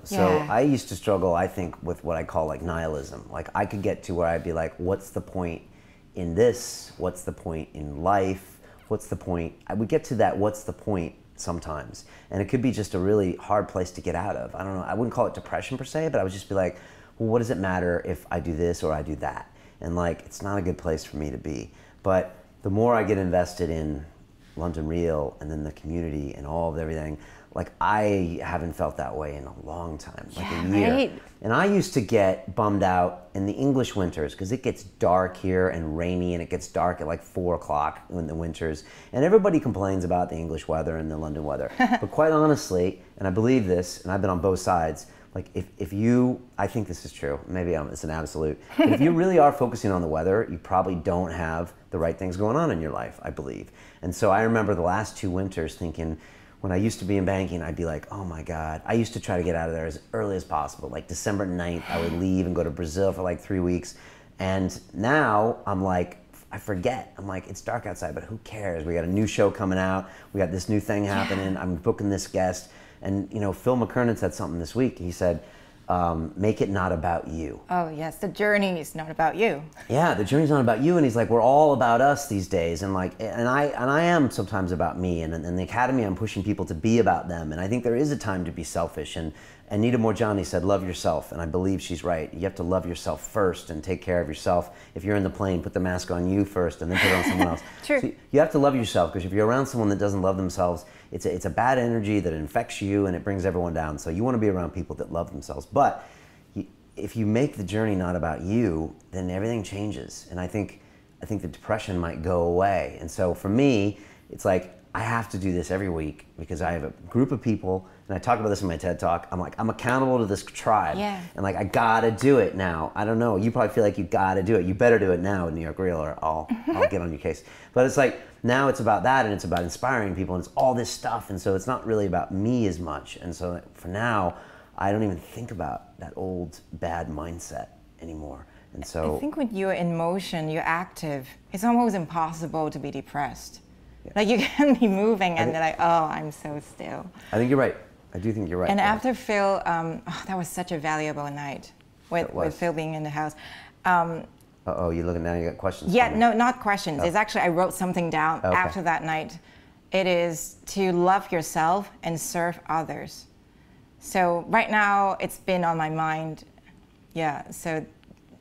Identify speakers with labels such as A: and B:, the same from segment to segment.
A: So
B: Yeah.
A: I used to struggle, I think, with what I call like nihilism. Like I could get to where I'd be like, what's the point in this? What's the point in life? What's the point? I would get to that what's the point sometimes. And it could be just a really hard place to get out of. I don't know, I wouldn't call it depression per se, but I would just be like, well, what does it matter if I do this or I do that? And like, it's not a good place for me to be. But the more I get invested in London Real and then the community and all of everything, like I haven't felt that way in a long time, like a year.
B: Right.
A: And I used to get bummed out in the English winters because it gets dark here and rainy, and it gets dark at like 4 o'clock in the winters. And everybody complains about the English weather and the London weather. But quite honestly, and I believe this, and I've been on both sides, like if you, I think this is true, maybe it's an absolute, but if you really are focusing on the weather, you probably don't have the right things going on in your life, I believe. And so I remember the last 2 winters thinking, when I used to be in banking, I'd be like, oh my God. I used to try to get out of there as early as possible. Like December 9th, I would leave and go to Brazil for like 3 weeks. And now I'm like, I forget. I'm like, it's dark outside, but who cares? We got a new show coming out. We got this new thing happening. I'm booking this guest. And you know, Phil McKernan said something this week. He said, make it not about you.
B: Oh yes, the journey is not about you.
A: Yeah, the journey's not about you. And he's like, we're all about us these days. And like, and I am sometimes about me. And in the Academy, I'm pushing people to be about them. And I think there is a time to be selfish. And Anita Moorjani said, love yourself. And I believe she's right. You have to love yourself first and take care of yourself. If you're in the plane, put the mask on you first and then put it on someone else.
B: True.
A: So you have to love yourself, because if you're around someone that doesn't love themselves, it's a bad energy that infects you and it brings everyone down. So you want to be around people that love themselves. But if you make the journey not about you, then everything changes. And I think the depression might go away. And so for me, it's like, I have to do this every week because I have a group of people, and I talk about this in my TED Talk. I'm like, I'm accountable to this tribe.
B: Yeah.
A: And like, I gotta do it now. I don't know, you probably feel like you gotta do it. You better do it now in New York Real, or I'll get on your case. But it's like, now it's about that, and it's about inspiring people, and it's all this stuff. And so it's not really about me as much. And so for now, I don't even think about that old bad mindset anymore. And so
B: I think when you're in motion, you're active, it's almost impossible to be depressed. Yeah. Like you can be moving and they're like, oh, I'm so still.
A: I think you're right. I do think you're right.
B: And after Phil, that was such a valuable night with Phil being in the house.
A: Uh-oh, you're looking now, you got questions?
B: Yeah, no, not questions.
A: Oh.
B: It's actually, I wrote something down after that night. It is to love yourself and serve others. So right now, it's been on my mind. Yeah, so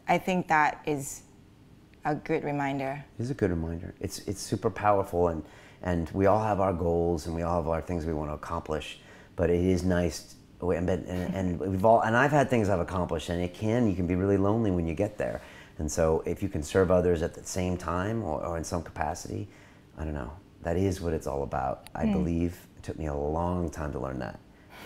B: I think that is a good reminder.
A: It is a good reminder. It's super powerful, and we all have our goals and we all have our things we want to accomplish. But it is nice, and we've all, and I've had things I've accomplished, and you can be really lonely when you get there. And so if you can serve others at the same time or in some capacity, I don't know, that is what it's all about. I believe it took me a long time to learn that.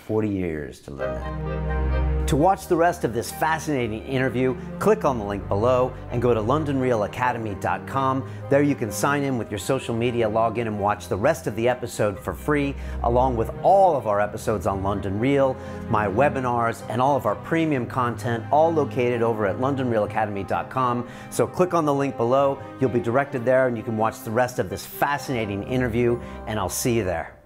A: 40 years to learn that. To watch the rest of this fascinating interview, click on the link below and go to LondonRealAcademy.com. There you can sign in with your social media, log in and watch the rest of the episode for free, along with all of our episodes on London Real, my webinars, and all of our premium content, all located over at LondonRealAcademy.com. So click on the link below, you'll be directed there and you can watch the rest of this fascinating interview, and I'll see you there.